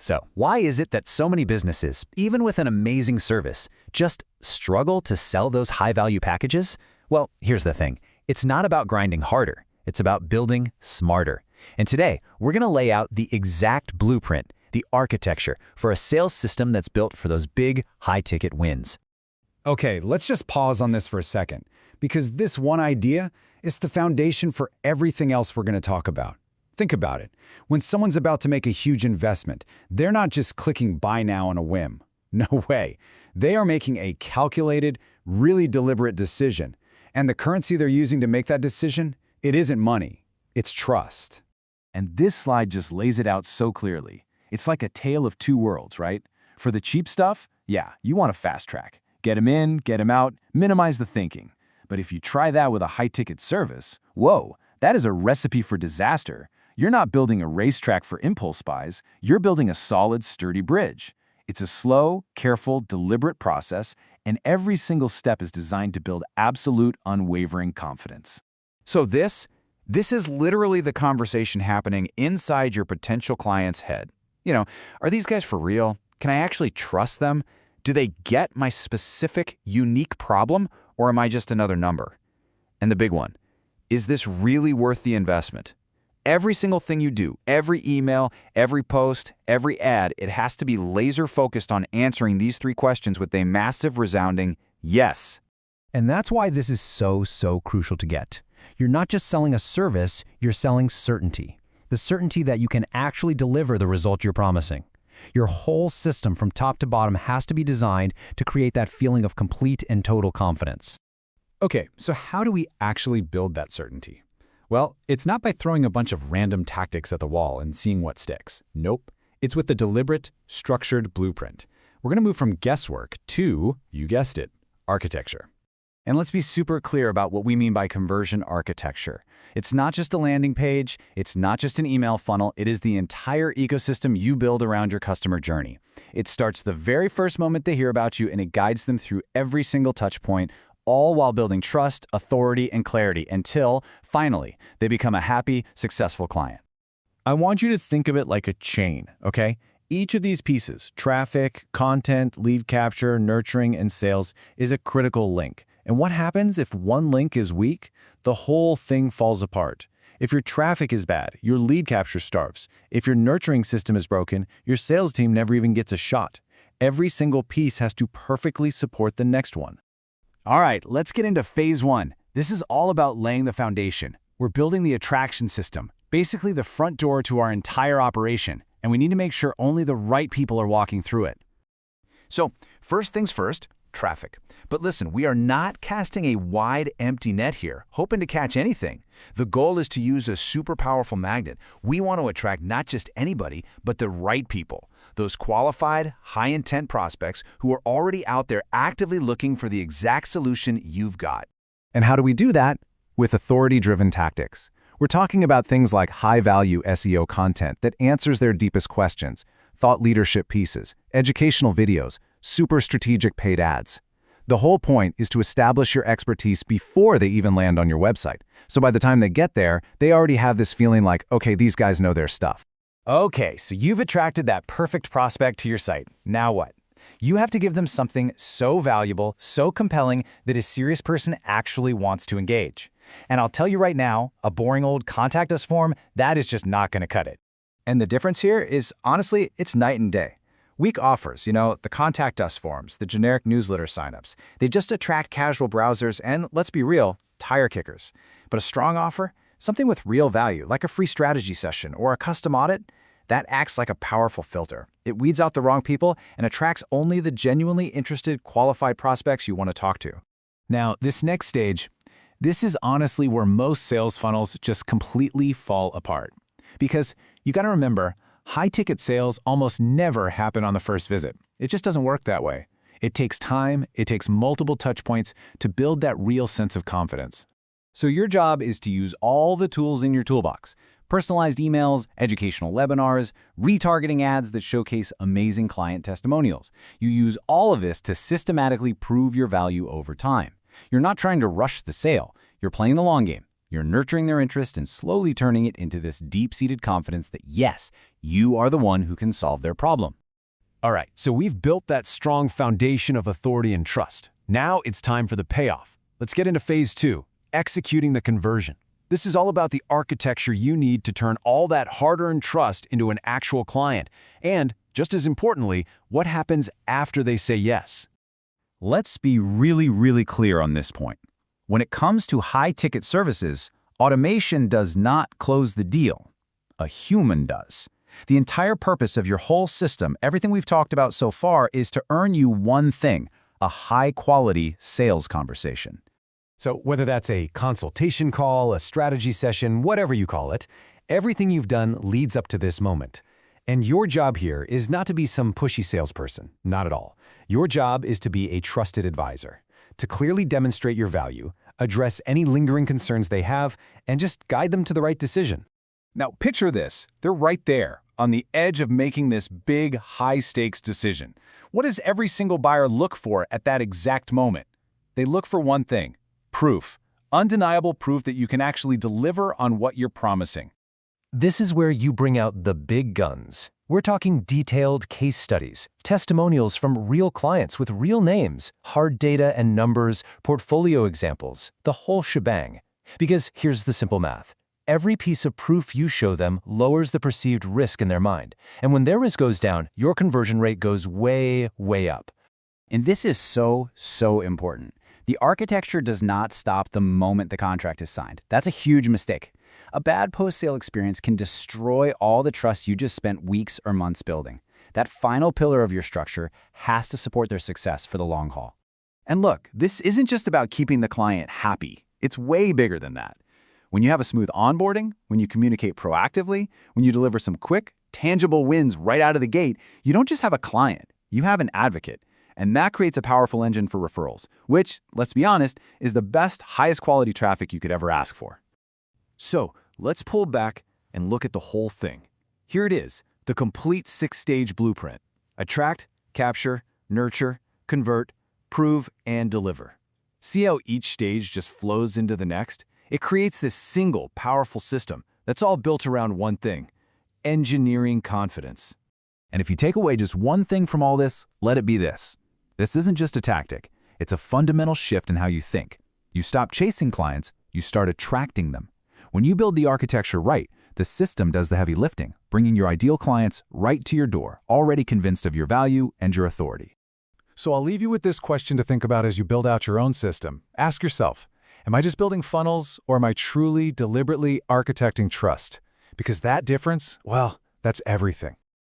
So, why is it that so many businesses, even with an amazing service, just struggle to sell those high-value packages? Well, here's the thing. It's not about grinding harder. It's about building smarter. And today, we're going to lay out the exact blueprint, the architecture, for a sales system that's built for those big, high-ticket wins. Okay, let's just pause on this for a second, because this one idea is the foundation for everything else we're going to talk about. Think about it. When someone's about to make a huge investment, they're not just clicking buy now on a whim. No way. They are making a calculated, really deliberate decision. And the currency they're using to make that decision, it isn't money. It's trust. And this slide just lays it out so clearly. It's like a tale of two worlds, right? For the cheap stuff, yeah, you want a fast track. Get them in, get them out, minimize the thinking. But if you try that with a high-ticket service, whoa, that is a recipe for disaster. You're not building a racetrack for impulse buys, you're building a solid, sturdy bridge. It's a slow, careful, deliberate process, and every single step is designed to build absolute, unwavering confidence. So this is literally the conversation happening inside your potential client's head. Are these guys for real? Can I actually trust them? Do they get my specific, unique problem, or am I just another number? And the big one, is this really worth the investment? Every single thing you do, every email, every post, every ad, it has to be laser-focused on answering these three questions with a massive, resounding yes. And that's why this is so crucial to get. You're not just selling a service, you're selling certainty. The certainty that you can actually deliver the result you're promising. Your whole system from top to bottom has to be designed to create that feeling of complete and total confidence. Okay, so how do we actually build that certainty? Well, it's not by throwing a bunch of random tactics at the wall and seeing what sticks. Nope. It's with a deliberate, structured blueprint. We're going to move from guesswork to, you guessed it, architecture. And let's be super clear about what we mean by conversion architecture. It's not just a landing page, it's not just an email funnel, it is the entire ecosystem you build around your customer journey. It starts the very first moment they hear about you and it guides them through every single touch point, all while building trust, authority, and clarity until, finally, they become a happy, successful client. I want you to think of it like a chain, okay? Each of these pieces, traffic, content, lead capture, nurturing, and sales, is a critical link. And what happens if one link is weak? The whole thing falls apart. If your traffic is bad, your lead capture starves. If your nurturing system is broken, your sales team never even gets a shot. Every single piece has to perfectly support the next one. All right, let's get into phase one. This is all about laying the foundation. We're building the attraction system, basically the front door to our entire operation, and we need to make sure only the right people are walking through it. So, first things first, traffic. But listen, we are not casting a wide, empty net here, hoping to catch anything. The goal is to use a super powerful magnet. We want to attract not just anybody, but the right people. Those qualified, high-intent prospects who are already out there actively looking for the exact solution you've got. And how do we do that? With authority-driven tactics. We're talking about things like high-value SEO content that answers their deepest questions, thought leadership pieces, educational videos, super strategic paid ads. The whole point is to establish your expertise before they even land on your website. So by the time they get there, they already have this feeling like, okay, these guys know their stuff. Okay, so you've attracted that perfect prospect to your site. Now what? You have to give them something so valuable, so compelling, that a serious person actually wants to engage. And I'll tell you right now, a boring old contact us form, that is just not going to cut it. And the difference here is, honestly, it's night and day. Weak offers, the contact us forms, the generic newsletter signups, they just attract casual browsers and, let's be real, tire kickers. But a strong offer, something with real value, like a free strategy session or a custom audit, that acts like a powerful filter. It weeds out the wrong people and attracts only the genuinely interested, qualified prospects you want to talk to. Now, this next stage, this is honestly where most sales funnels just completely fall apart. Because you got to remember, high-ticket sales almost never happen on the first visit. It just doesn't work that way. It takes time, it takes multiple touch points to build that real sense of confidence. So your job is to use all the tools in your toolbox. Personalized emails, educational webinars, retargeting ads that showcase amazing client testimonials. You use all of this to systematically prove your value over time. You're not trying to rush the sale. You're playing the long game. You're nurturing their interest and slowly turning it into this deep-seated confidence that, yes, you are the one who can solve their problem. All right, so we've built that strong foundation of authority and trust. Now it's time for the payoff. Let's get into phase 2, executing the conversion. This is all about the architecture you need to turn all that hard-earned trust into an actual client. And, just as importantly, what happens after they say yes. Let's be really clear on this point. When it comes to high-ticket services, automation does not close the deal. A human does. The entire purpose of your whole system, everything we've talked about so far, is to earn you one thing: a high-quality sales conversation. So whether that's a consultation call, a strategy session, whatever you call it, everything you've done leads up to this moment. And your job here is not to be some pushy salesperson, not at all. Your job is to be a trusted advisor, to clearly demonstrate your value, address any lingering concerns they have, and just guide them to the right decision. Now picture this, they're right there, on the edge of making this big, high-stakes decision. What does every single buyer look for at that exact moment? They look for one thing: proof. Undeniable proof that you can actually deliver on what you're promising. This is where you bring out the big guns. We're talking detailed case studies, testimonials from real clients with real names, hard data and numbers, portfolio examples, the whole shebang. Because here's the simple math. Every piece of proof you show them lowers the perceived risk in their mind. And when their risk goes down, your conversion rate goes way up. And this is so important. The architecture does not stop the moment the contract is signed. That's a huge mistake. A bad post-sale experience can destroy all the trust you just spent weeks or months building. That final pillar of your structure has to support their success for the long haul. And look, this isn't just about keeping the client happy. It's way bigger than that. When you have a smooth onboarding, when you communicate proactively, when you deliver some quick, tangible wins right out of the gate, you don't just have a client, you have an advocate. And that creates a powerful engine for referrals, which, let's be honest, is the best, highest quality traffic you could ever ask for. So let's pull back and look at the whole thing. Here it is, the complete 6-stage blueprint. Attract, capture, nurture, convert, prove, and deliver. See how each stage just flows into the next? It creates this single, powerful system that's all built around one thing: engineering confidence. And if you take away just one thing from all this, let it be this. This isn't just a tactic. It's a fundamental shift in how you think. You stop chasing clients, you start attracting them. When you build the architecture right, the system does the heavy lifting, bringing your ideal clients right to your door, already convinced of your value and your authority. So I'll leave you with this question to think about as you build out your own system. Ask yourself, am I just building funnels, or am I truly, deliberately architecting trust? Because that difference, well, that's everything.